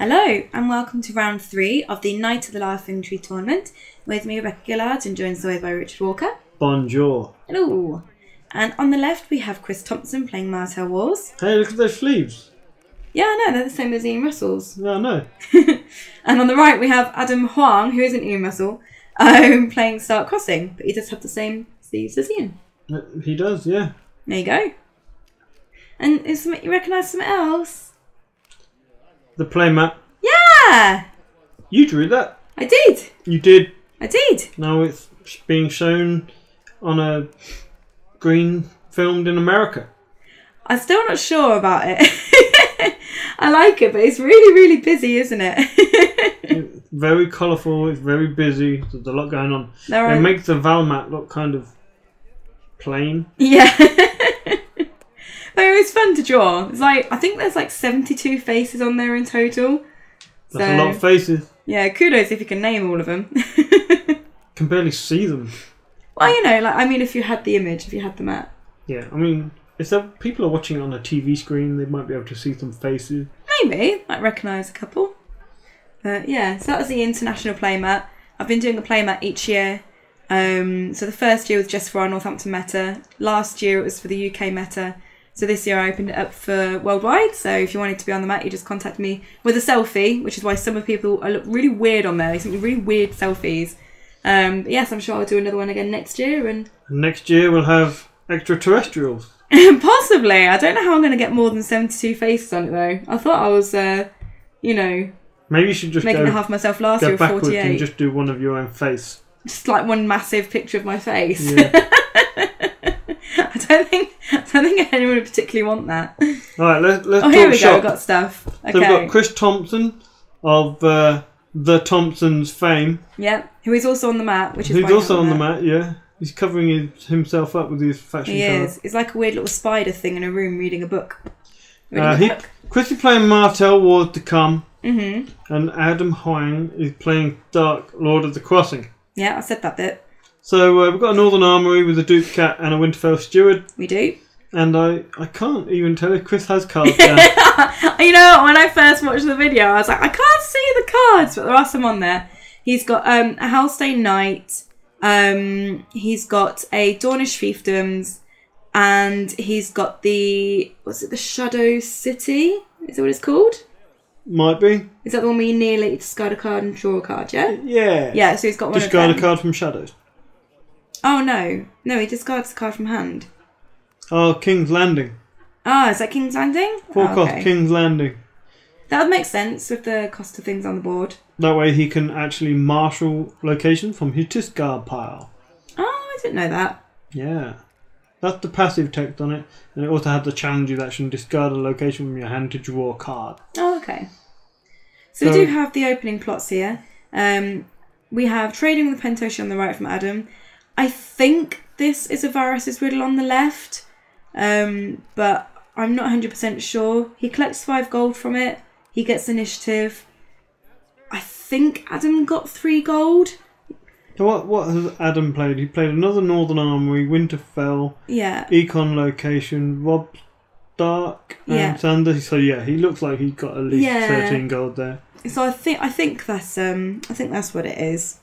Hello and welcome to round 3 of the Night of the Laughing Tree tournament with me, Rebecca Gillard, and joined as always by Richard Walker. Bonjour. Hello. And on the left we have Chris Thompson playing Martell Wars. Hey, look at those sleeves. Yeah, I know, they're the same as Ian Russell's. Yeah, I know. And on the right we have Adam Huang, who isn't Ian Russell, playing Stark Crossing, but he does have the same sleeves as Ian. He does, yeah. There you go. And is you recognise something else? The playmat. Yeah! You drew that. I did. You did. I did. Now it's being shown on a screen filmed in America. I'm still not sure about it. I like it, but it's really, really busy, isn't it? It's very colourful, it's very busy, there's a lot going on. It makes the Valmat look kind of plain. Yeah. But it was fun to draw. It's like, I think there's like 72 faces on there in total. That's a lot of faces. Yeah, kudos if you can name all of them. Can barely see them. Well, you know, like, I mean, if you had the image, if you had the map. Yeah, I mean, if people are watching it on a TV screen, they might be able to see some faces. Maybe, might recognise a couple. But yeah, so that was the international playmat. I've been doing a playmat each year. So the first year was just for our Northampton meta. Last year it was for the UK meta. So this year I opened it up for worldwide. So if you wanted to be on the mat, you just contact me with a selfie, which is why some of people look really weird on there. They send me really weird selfies. But yes, I'm sure I'll do another one again next year. And next year we'll have extraterrestrials. Possibly. I don't know how I'm going to get more than 72 faces on it though. I thought I was, you know, maybe you should just making it half myself last year with 48. And just do one of your own face. Just like one massive picture of my face. Yeah. I don't think anyone would particularly want that. All right, let's talk here we shop. go. We've got stuff. Okay. So we've got Chris Thompson of the Thompsons fame. Yeah, who is also on the mat, which is who's also on the mat. Yeah, he's covering himself up with his faction card. He is. It's like a weird little spider thing in a room reading a book. Chris is playing Martell Wars to come, and Adam Huang is playing Dark Lord of the Crossing. Yeah, I said that bit. So we've got a Northern Armoury with a Duke Cat and a Winterfell Steward. We do. And I can't even tell if Chris has cards there. You know, when I first watched the video, I was like, I can't see the cards, but there are some on there. He's got a Hellstane Knight. He's got a Dornish Fiefdoms. And he's got the, what's it, the Shadow City? Is that what it's called? Might be. Is that the one where you kneel, you discard a card and draw a card, yeah? Yeah. Yeah, so he's got one discard of them. a card from Shadows. Oh, no. No, he discards the card from hand. Oh, King's Landing. Ah, is that King's Landing? 4 cost King's Landing. That would make sense with the cost of things on the board. That way he can actually marshal location from his discard pile. Oh, I didn't know that. Yeah. That's the passive text on it. And it also has the challenges action, discard a location from your hand to draw a card. Oh, okay. So we do have the opening plots here. We have Trading with Pentoshi on the right from Adam. I think this is a Varys' Riddle on the left. But I'm not 100% sure. He collects 5 gold from it. He gets initiative. I think Adam got 3 gold. So what has Adam played? He played another Northern Armoury, Winterfell, Econ location, Rob Stark, and Sanders. So yeah, he looks like he got at least 13 gold there. So I think that's what it is.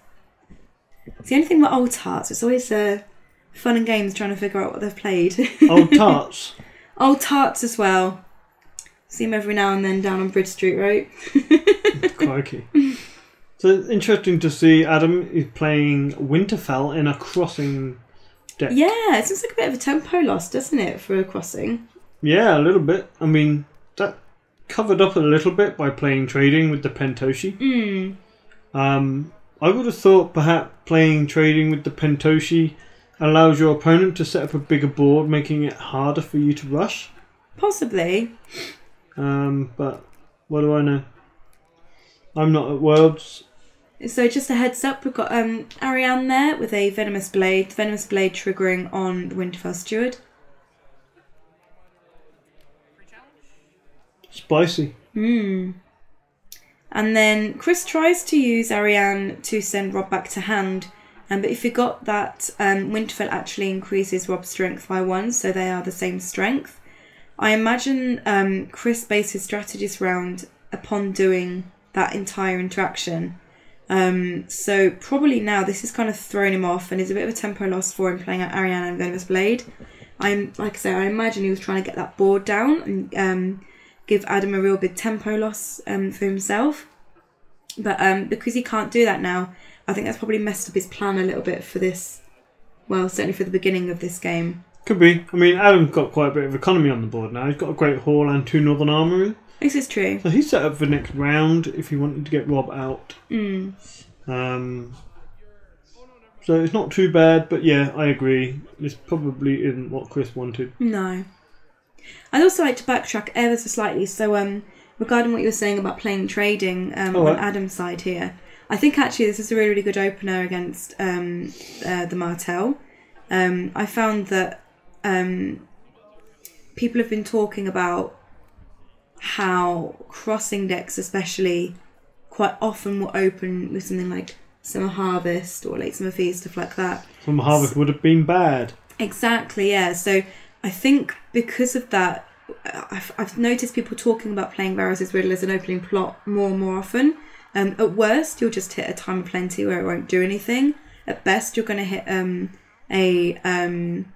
It's the only thing with old tarts. It's always fun and games trying to figure out what they've played. Old tarts. Old tarts as well. See them every now and then down on Bridge Street, right? Crikey. So it's interesting to see Adam is playing Winterfell in a crossing deck. Yeah, it seems like a bit of a tempo loss, doesn't it, for a crossing? Yeah, a little bit. I mean, that covered up a little bit by playing Trading with the Pentoshi. I would have thought perhaps playing Trading with the Pentoshi allows your opponent to set up a bigger board, making it harder for you to rush. Possibly. But what do I know? I'm not at Worlds. So just a heads up, we've got Arianne there with a Venomous Blade. Venomous Blade triggering on the Winterfell Steward. Spicy. And then Chris tries to use Arianne to send Rob back to hand. But if you got that, Winterfell actually increases Rob's strength by 1, so they are the same strength. I imagine Chris based his strategies around upon doing that entire interaction. So probably now this has kind of thrown him off and is a bit of a tempo loss for him playing out Ariana and Venomous Blade. Like I say, I imagine he was trying to get that board down and give Adam a real big tempo loss for himself. But because he can't do that now, I think that's probably messed up his plan a little bit for this. Well, certainly for the beginning of this game. Could be. I mean, Adam's got quite a bit of economy on the board now. He's got a Great Hall and 2 Northern Armoury. This is true. So he's set up for next round if he wanted to get Rob out. So it's not too bad, but yeah, I agree. This probably isn't what Chris wanted. No. I'd also like to backtrack ever so slightly. So regarding what you were saying about playing trading on Adam's side here, I think actually this is a really, really good opener against the Martell. I found that people have been talking about how crossing decks especially quite often will open with something like Summer Harvest or Late Summer Feast, stuff like that. Summer Harvest would have been bad. Exactly, yeah. So I think because of that, I've noticed people talking about playing Varys' Riddle as an opening plot more and more often. At worst, you'll just hit a Time of Plenty where it won't do anything. At best, you're going to hit a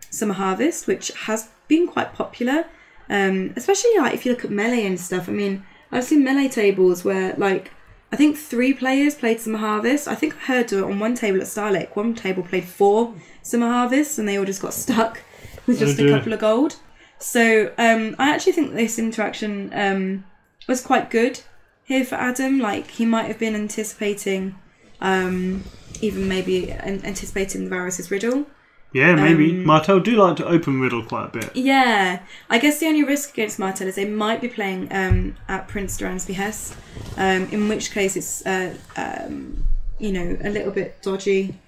Summer Harvest, which has been quite popular. Especially like if you look at Melee and stuff. I mean, I've seen Melee tables where like I think 3 players played Summer Harvest. I think I heard on one table at Starlake, one table played 4 Summer Harvests and they all just got stuck with just a couple of gold. So I actually think this interaction was quite good here for Adam. Like he might have been anticipating, even maybe anticipating the Varys' Riddle. Yeah, maybe. Martell do like to open Riddle quite a bit. Yeah. I guess the only risk against Martell is they might be playing at Prince Duran's behest, in which case it's, you know, a little bit dodgy.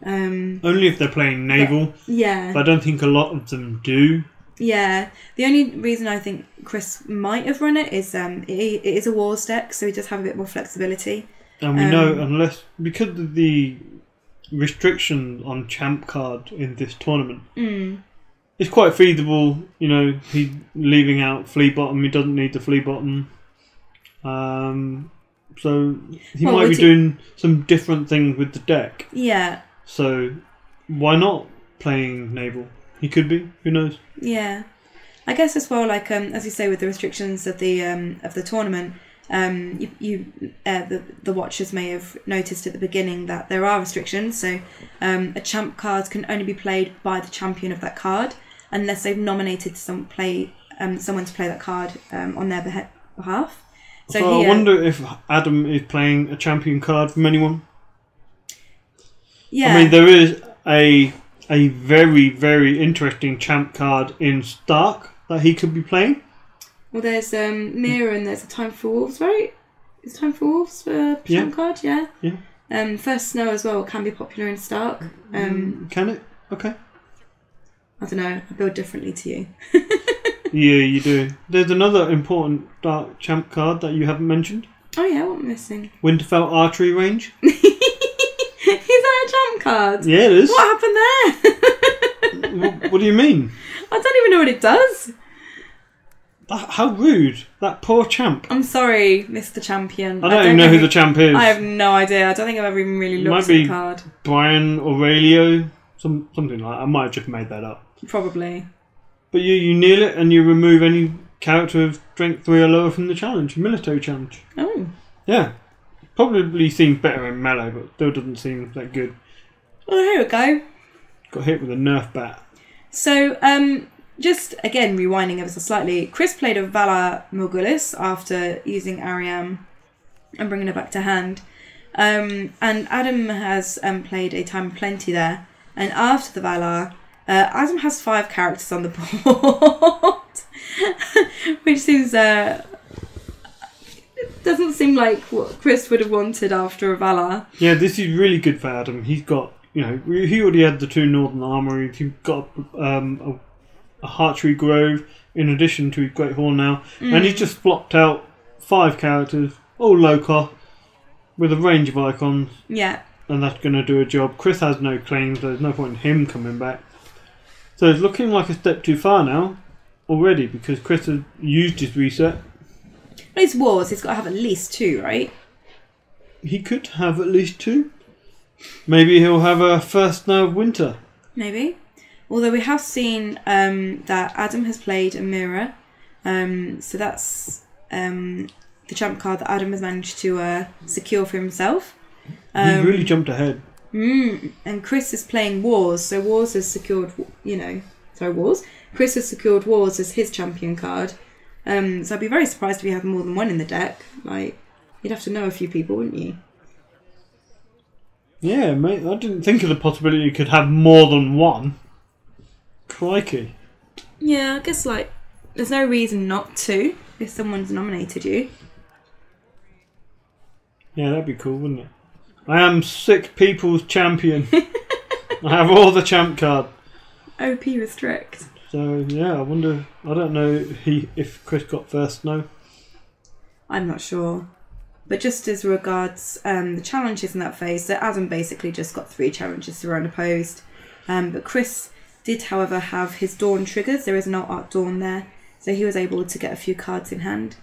Only if they're playing Naval. But, yeah. But I don't think a lot of them do. Yeah. The only reason I think Chris might have run it is it is a Wars deck, so he does have a bit more flexibility. And we know, because of the restriction on champ card in this tournament, it's quite feasible. You know, he's leaving out flea bottom. He doesn't need the flea bottom, so he might be doing some different things with the deck. Yeah. So why not playing Naval? He could be. Who knows? Yeah, I guess as well. Like as you say, with the restrictions of the tournament. The watchers may have noticed at the beginning that there are restrictions. So a champ card can only be played by the champion of that card unless they've nominated someone to play that card on their behalf. So I wonder if Adam is playing a champion card from anyone. Yeah, I mean there is a very, very interesting champ card in Stark that he could be playing. Well, there's Mira and there's a Time for Wolves, right? Is Time for Wolves a champ card? Yeah. Yeah. First Snow as well can be popular in Stark. Can it? Okay. I don't know. I build differently to you. Yeah, you do. There's another important Dark champ card that you haven't mentioned. Oh yeah, what am I missing? Winterfell Archery Range. Is that a champ card? Yeah, it is. What happened there? What do you mean? I don't even know what it does. How rude. That poor champ. I'm sorry, Mr. Champion. I don't even know who the champ is. I have no idea. I don't think I've ever even really looked at the card. Brian Aurelio. Something like that. I might have just made that up. Probably. But you kneel it and you remove any character of strength 3 or lower from the challenge. Military challenge. Oh. Yeah. Probably seems better in melee, but still doesn't seem that good. Well, here we go. Got hit with a Nerf bat. So, just again rewinding ever so slightly, Chris played a Valar Morghulis after using Ariam and bringing her back to hand, and Adam has played a Time of Plenty there. And after the Valar, Adam has 5 characters on the board, which seems doesn't seem like what Chris would have wanted after a Valar. Yeah, this is really good for Adam. He's got, you know, he already had the 2 Northern Armories. He's got a Heartry Grove in addition to his Great Hall now, and he's just flopped out 5 characters, all low cost, with a range of icons. Yeah. And that's going to do a job. Chris has no claims, so there's no point in him coming back. So it's looking like a step too far now, already, because Chris has used his reset. Well, it's Wars. He's got to have at least 2, right? He could have at least 2. Maybe he'll have a first snow of winter. Maybe. Although we have seen that Adam has played a mirror. So that's the champ card that Adam has managed to secure for himself. He really jumped ahead. And Chris is playing Wars. So Wars has secured, Wars. Chris has secured Wars as his champion card. So I'd be very surprised if we have more than one in the deck. Like, you'd have to know a few people, wouldn't you? Yeah, mate. I didn't think of the possibility you could have more than one. Crikey. Yeah, I guess, there's no reason not to if someone's nominated you. Yeah, that'd be cool, wouldn't it? I am sick people's champion. I have all the champ card. OP restrict. So, yeah, I wonder... I don't know if Chris got first snow. I'm not sure. But just as regards the challenges in that phase, so Adam basically just got 3 challenges through unopposed. But Chris did, however, have his Dawn triggers. There is no Art Dawn there. So he was able to get a few cards in hand.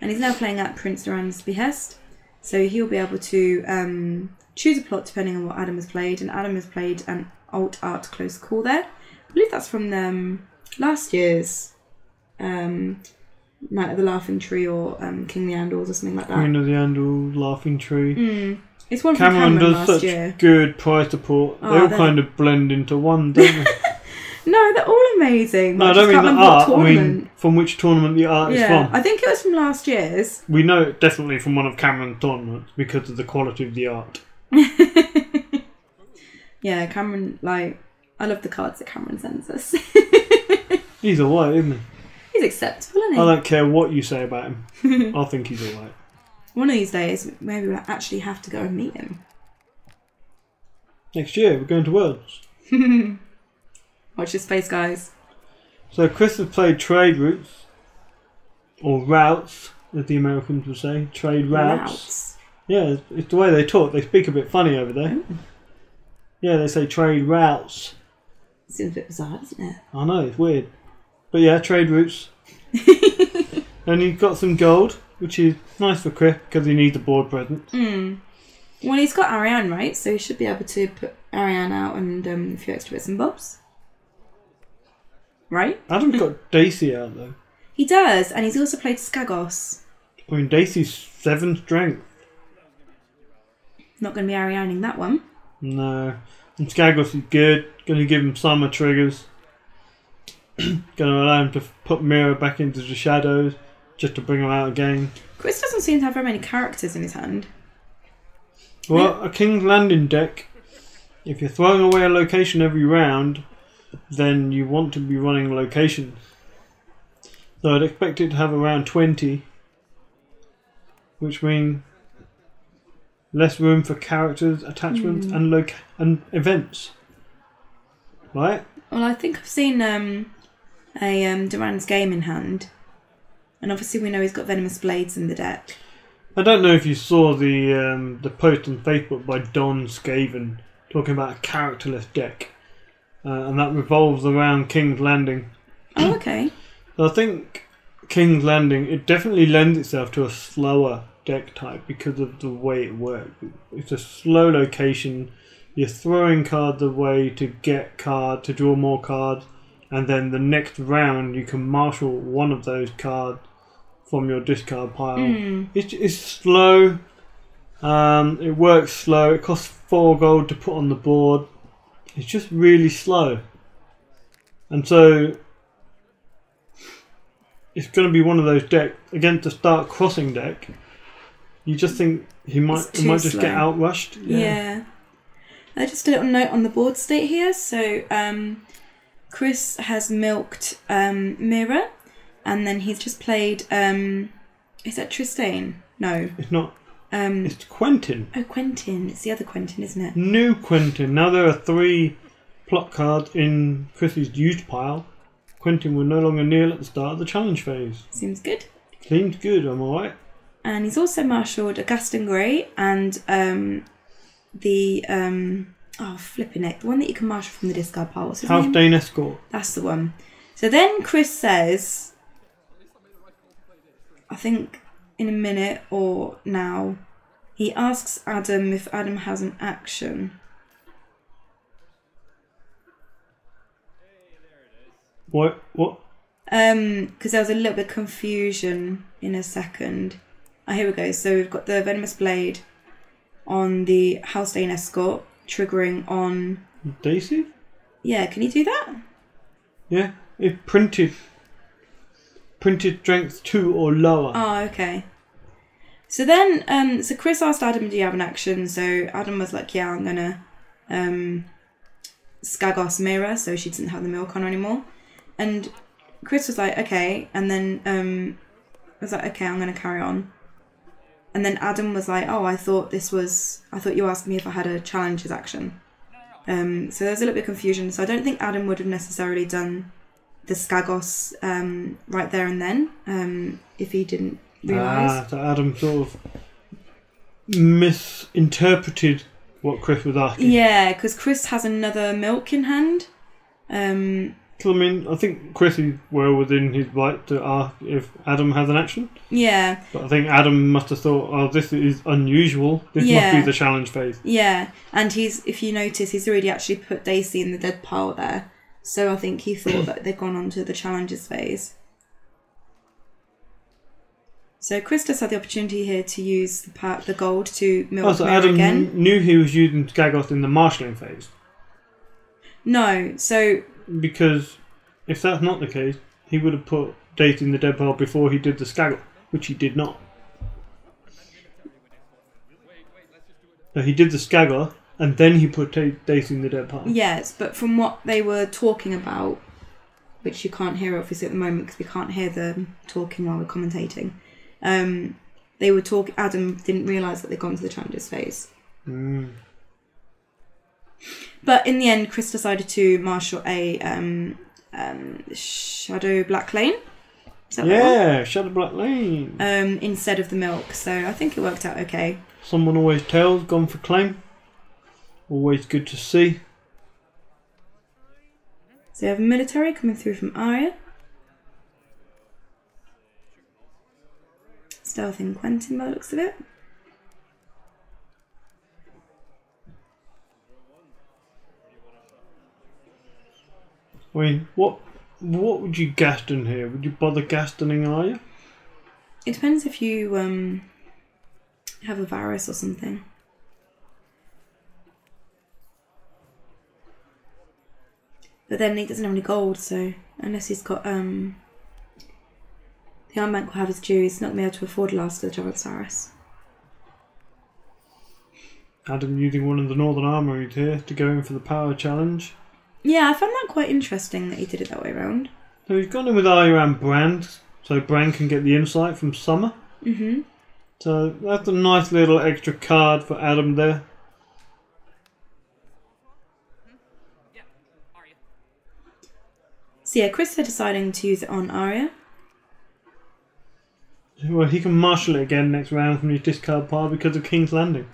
And he's now playing at Prince Duran's behest. So he'll be able to choose a plot depending on what Adam has played. And Adam has played an Alt Art Close Call there. I believe that's from last year's Night of the Laughing Tree or King of the Andals or something like that. Queen of the Andal, Laughing Tree. It's one from Cameron does last such year. good prize support. They all kind of blend into one, don't they? No, they're all amazing. No, I don't mean the art. I mean from which tournament the art is from. I think it was from last year's. We know it definitely from one of Cameron's tournaments because of the quality of the art. Yeah, Cameron, I love the cards that Cameron sends us. He's alright, isn't he? He's acceptable, isn't he? I don't care what you say about him. I think he's alright. One of these days, maybe we'll actually have to go and meet him. Next year, we're going to Worlds. Watch your space, guys. So Chris has played trade routes, or routes, as the Americans would say. Trade routes. Yeah, it's the way they talk. They speak a bit funny over there. Yeah, they say trade routes. Seems a bit bizarre, doesn't it? I know, it's weird. But yeah, trade routes. And he got some gold, which is nice for Chris because he needs a board present. Well, he's got Ariane, right? So he should be able to put Ariane out and a few extra bits and bobs. Right? Adam's got Daisy out though. He does, and he's also played Skagos. I mean, Daisy's 7 strength. Not going to be Arianing that one. No. And Skagos is good. Going to give him summer triggers. Going to allow him to put Mirror back into the shadows just to bring him out again. Chris doesn't seem to have very many characters in his hand. Well, a King's Landing deck, if you're throwing away a location every round, then you want to be running locations. So I'd expect it to have around 20, which means less room for characters, attachments, and events. Right? Well, I think I've seen a Duran's Game in hand, and obviously we know he's got Venomous Blades in the deck. I don't know if you saw the post on Facebook by Don Skaven talking about a characterless deck. And that revolves around King's Landing. Oh, okay. So I think King's Landing, it definitely lends itself to a slower deck type because of the way it works. It's a slow location. You're throwing cards away to get cards, to draw more cards. And then the next round you can marshal one of those cards from your discard pile. It's slow. It works slow. It costs 4 gold to put on the board. It's just really slow. And so it's going to be one of those decks against the start crossing deck. You just think he might just get outrushed. Yeah. Just a little note on the board state here. So Chris has milked Mirror, and then he's just played. Is that Tristane? No, it's not. It's Quentin. Oh, Quentin. It's the other Quentin, isn't it? New Quentin. Now there are 3 plot cards in Chris's used pile. Quentin will no longer kneel at the start of the challenge phase. Seems good. Seems good, am I right? And he's also marshalled Augustin Grey and flipping it. The one that you can marshal from the discard pile. What's his name? Halfdane Escort. That's the one. So then Chris says, I think in a minute or now. He asks Adam if Adam has an action. What? Because there was a little bit of confusion in a second. Here we go. So we've got the Venomous Blade on the Halstein Escort, triggering on... Daisy? Yeah, can you do that? Yeah, it printed strength 2 or lower. Oh, okay. So then, so Chris asked Adam, do you have an action? So Adam was like, yeah, I'm going to Skagos mirror, so she didn't have the milk on anymore. And Chris was like, okay. And then I was like, okay, I'm going to carry on. And then Adam was like, oh, I thought you asked me if I had a challenges action. So there's a little bit of confusion. So I don't think Adam would have necessarily done the Skagos right there and then if he didn't realise. So Adam sort of misinterpreted what Chris was asking. Yeah, because Chris has another milk in hand. So, I mean, I think Chris is well within his right to ask if Adam has an action. Yeah. But I think Adam must have thought, oh, this is unusual. This must be the challenge phase. Yeah, and if you notice, he's already actually put Daisy in the dead pile there. So I think he thought that they'd gone on to the challenges phase. So Chris does have the opportunity here to use the gold to milk Mirror Adam again. Knew he was using Skagos in the marshalling phase. No, so... Because if that's not the case, he would have put Daisy in the dead pile before he did the Skagos, which he did not. So he did the Skagos, and then he put Daisy in the dead pile. Yes, but from what they were talking about, which you can't hear obviously at the moment because we can't hear them talking while we're commentating, they were talking. Adam didn't realise that they'd gone to the challenges phase. But in the end, Chris decided to marshal a Shadow Black Lane. Is that yeah, Shadow Black Lane. Instead of the milk, so I think it worked out okay. Someone always tells, gone for claim. Always good to see. So you have military coming through from Arya. Stealth in Quentin by the looks of it. I mean, what would you Gaston here? Would you bother Gastoning Arya? It depends if you have a Varus or something. But then he doesn't have any gold, so unless he's got the Armbank will have his due, he's not going to be able to afford the last of the Varus. Adam using one of the Northern Armories here to go in for the power challenge. Yeah, I found that quite interesting that he did it that way around. So he's gone in with Arya and Brand, so Brand can get the insight from Summer. Mm-hmm. So that's a nice little extra card for Adam there. So yeah, Chris is deciding to use it on Arya. Well, he can marshal it again next round from his discard pile because of King's Landing.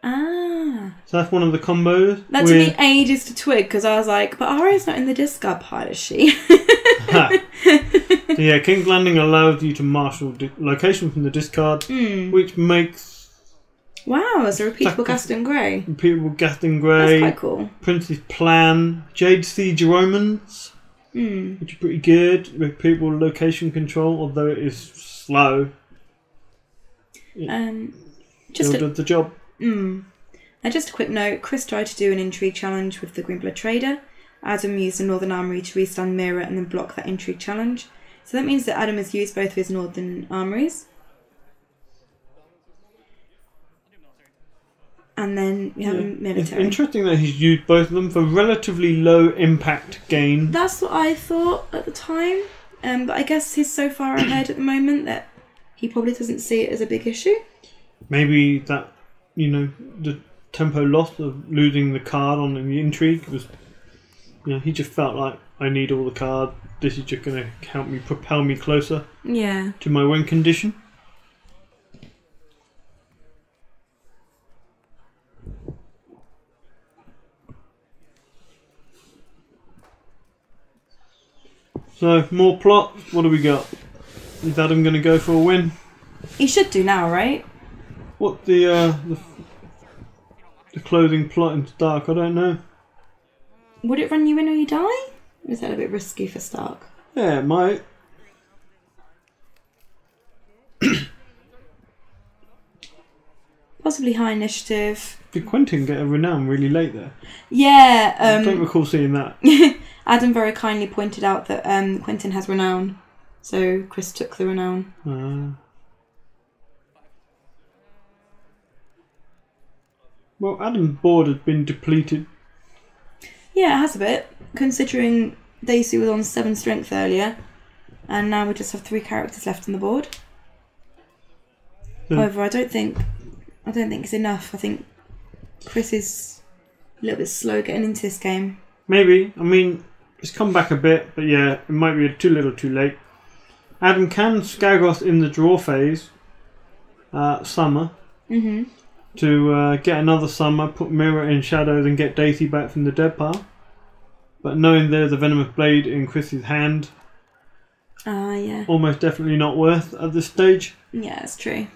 Ah. So that's one of the combos. That took me ages to twig because I was like, but Arya's not in the discard pile, is she? So yeah, King's Landing allows you to marshal location from the discard, which makes... Wow, it's a repeatable Gaston Grey. Repeatable Gaston Grey. That's quite cool. Prince's Plan, Jade Siege Romans, which are pretty good. Repeatable location control, although it is slow. Just still does the job. Now just a quick note, Chris tried to do an intrigue challenge with the Greenblood Trader. Adam used the Northern Armoury to restand Mirror and then block that intrigue challenge. So that means that Adam has used both of his Northern Armouries. And then we have military. It's interesting that he's used both of them for relatively low impact gain. That's what I thought at the time. But I guess he's so far ahead at the moment that he probably doesn't see it as a big issue. Maybe that, the tempo loss of losing the card on the intrigue was, he just felt like, I need all the cards. This is just going to help me propel me closer to my win condition. So, more plots. What do we got? Is Adam going to go for a win? He should do now, right? What the clothing plot in Stark? I don't know. Would it run you in or you die? Or is that a bit risky for Stark? Yeah, it might. Possibly high initiative. Did Quentin get a renown really late there? Yeah. I don't recall seeing that. Adam very kindly pointed out that Quentin has renown. So Chris took the renown. Well, Adam's board has been depleted. Yeah, it has a bit. Considering Daisy was on 7 strength earlier. And now we just have 3 characters left on the board. However, I don't think it's enough. I think Chris is a little bit slow getting into this game. Maybe. I mean, it's come back a bit, but yeah, it might be too little too late. Adam can Skagoth in the draw phase, summer, to get another summer, put Mirror in shadows and get Daisy back from the dead pile. But knowing there's a Venomous Blade in Chris's hand, yeah. almost definitely not worth at this stage. Yeah, it's true.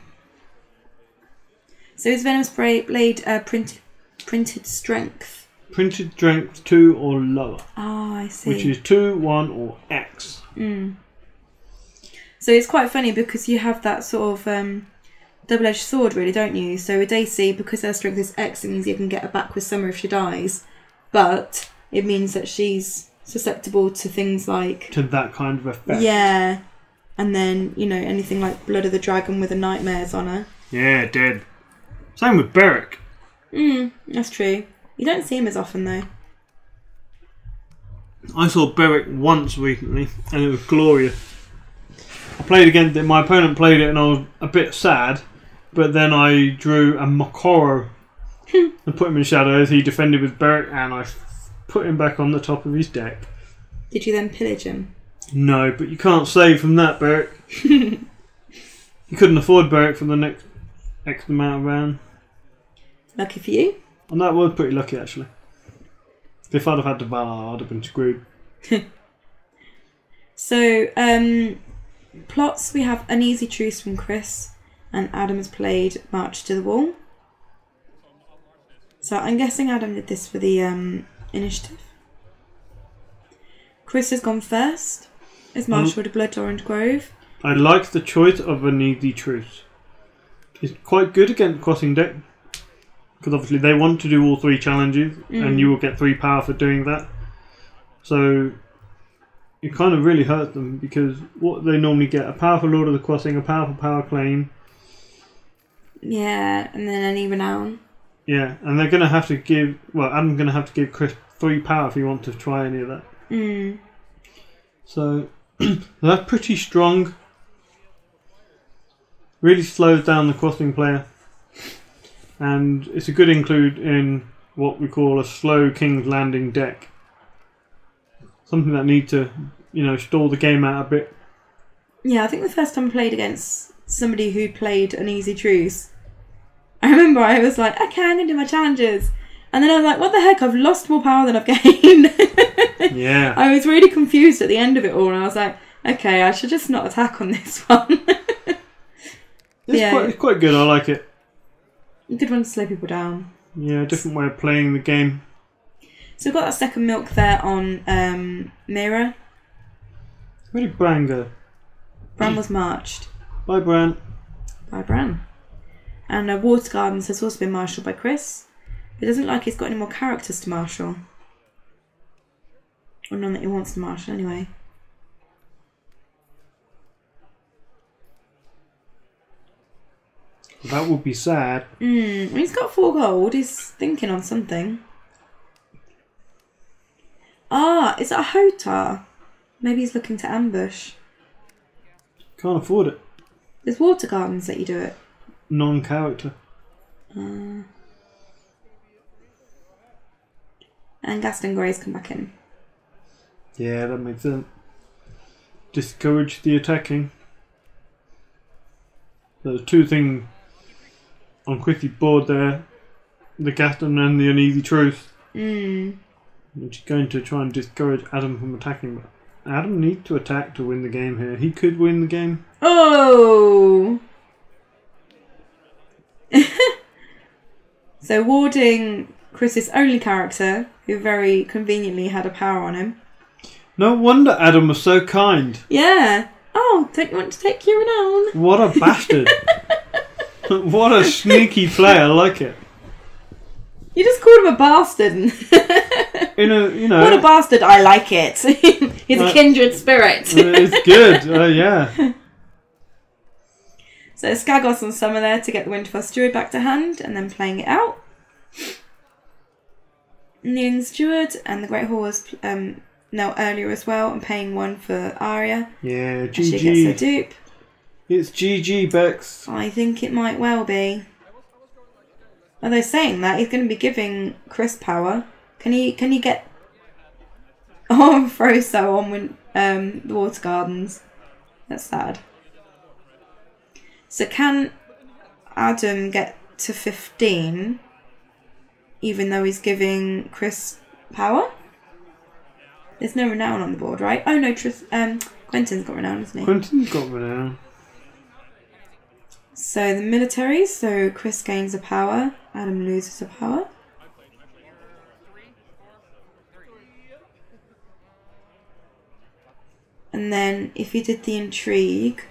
So is Venomous Blade printed strength? Printed strength 2 or lower. Ah, I see. Which is 2, 1 or X. So it's quite funny because you have that sort of double-edged sword, really, don't you? So with Daisy, because her strength is X, it means you can get her back with Summer if she dies. But it means that she's susceptible to things like... To that kind of effect. Yeah. And then, you know, anything like Blood of the Dragon with the nightmares on her. Yeah, dead. Same with Beric. That's true. You don't see him as often, though. I saw Beric once recently, and it was glorious. I played against it, my opponent played it, and I was a bit sad, but then I drew a Makoro and put him in shadows. He defended with Beric, and I put him back on the top of his deck. Did you then pillage him? No, but you can't save from that, Beric. You couldn't afford Beric for the next X amount of round. Lucky for you. And that was pretty lucky, actually. If I'd have had the Valar, I'd have been screwed. So, plots, we have Uneasy Truce from Chris, and Adam has played March to the Wall. So I'm guessing Adam did this for the initiative. Chris has gone first, as marshal to Blood Orange Grove. I like the choice of Uneasy Truce. It's quite good against crossing deck, because obviously they want to do all 3 challenges, and you will get 3 power for doing that. So it kind of really hurts them, because what they normally get, a powerful Lord of the Crossing, a powerful power claim. Yeah, and then any renown. Yeah, and they're going to have to give, well, Adam's going to have to give Chris 3 power if he wants to try any of that. So that's pretty strong. Really slows down the crossing player. And it's a good include in what we call a slow King's Landing deck. Something that needs to, you know, stall the game out a bit. Yeah, I think the first time I played against somebody who played Uneasy Truce, I remember I was like, okay, I'm going to do my challenges. And then I was like, what the heck, I've lost more power than I've gained. Yeah. I was really confused at the end of it all, and I was like, okay, I should just not attack on this one. It's quite good, I like it. Good one to slow people down. Yeah, different way of playing the game. So we've got that second milk there on Mira. Where did Bran go? Bran was marched. Bye, Bran. By Bran. And Water Gardens has also been marshalled by Chris. It doesn't like he's got any more characters to marshal. Or none that he wants to marshal anyway. That would be sad. He's got 4 gold. He's thinking on something. Ah, is that a Hotar? Maybe he's looking to ambush. Can't afford it. There's Water Gardens that you do it. Non-character. And Gaston Grey's come back in. Yeah, that makes sense. Discourage the attacking. There's 2 things on Chrissy's board there. The Gaston and the Uneasy Truce. Which is going to try and discourage Adam from attacking. But Adam needs to attack to win the game here. He could win the game. Oh! So warding Chris's only character, who very conveniently had a power on him. No wonder Adam was so kind. Yeah. Oh, don't you want to take your renown? What a bastard. What a sneaky player. I like it. You just called him a bastard. What a bastard. I like it. He's a kindred spirit. It's good. Yeah. So Skagos and Summer there to get the Winterfell Steward back to hand and then playing it out. Needing the Steward and the Great Hall was now earlier as well and paying 1 for Arya. Yeah, GG. She gets her dupe. It's GG, Bex. I think it might well be. Although saying that, he's going to be giving Chris power. Can he get... Oh, Froso on the Water Gardens. That's sad. So can Adam get to 15 even though he's giving Chris power? There's no renown on the board, right? Oh no, Quentin's got renown, hasn't he? Quentin's got renown. So the military, so Chris gains a power, Adam loses a power. And then if he did the intrigue...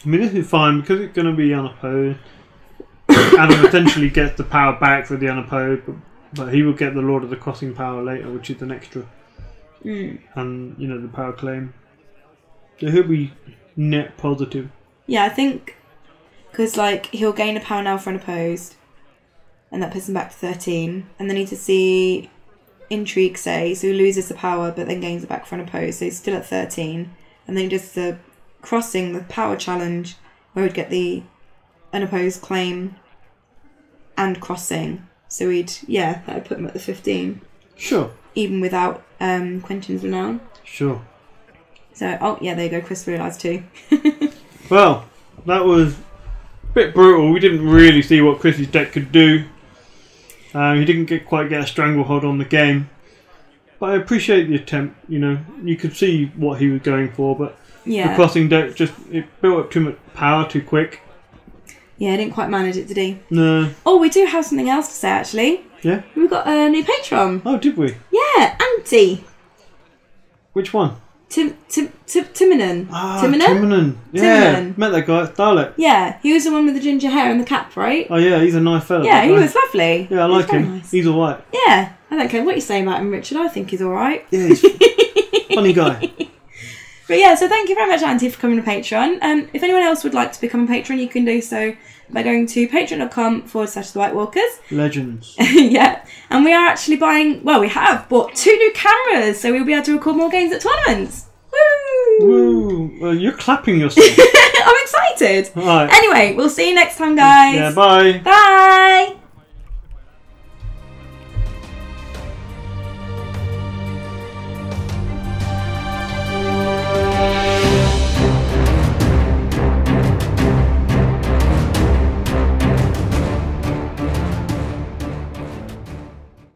I mean, this is fine because it's going to be unopposed. Adam essentially gets the power back for the unopposed, but he will get the Lord of the Crossing power later, which is an extra. And, the power claim. So he'll be net positive. Yeah, I think... Because, he'll gain a power now for unopposed. And that puts him back to 13. And then he to see intrigue, say. So he loses the power, but then gains it back for unopposed. So he's still at 13. And then he does the crossing, the power challenge, where he'd get the unopposed claim and crossing. So that would put him at the 15. Sure. Even without Quentin's renown. Sure. So, there you go. Chris realised too. Well, that was a bit brutal. We didn't really see what Chris's deck could do. He didn't quite get a stranglehold on the game. But I appreciate the attempt. You could see what he was going for, but the crossing deck it built up too much power too quick. Yeah, he didn't quite manage it, did he? No. Oh, we do have something else to say, actually. Yeah? We've got a new patron. Oh, did we? Yeah, Auntie. Which one? Timonen. Ah, Timonen. Yeah, Timonen. met that guy at Dalek. Yeah, he was the one with the ginger hair and the cap, right? Oh yeah, he's a nice fella. Yeah, he was lovely. Yeah, I like him. Nice. He's alright. Yeah, I don't care what you say about him, Richard. I think he's alright. Yeah, he's funny guy. But yeah, so thank you very much, Auntie, for coming to Patreon. If anyone else would like to become a patron, you can do so by going to patreon.com/The White Walkers. Legends. Yeah, and we are actually we have bought 2 new cameras, so we'll be able to record more games at tournaments. Woo! Woo! Well, you're clapping yourself. I'm excited. All right. Anyway, we'll see you next time, guys. Yeah, bye. Bye.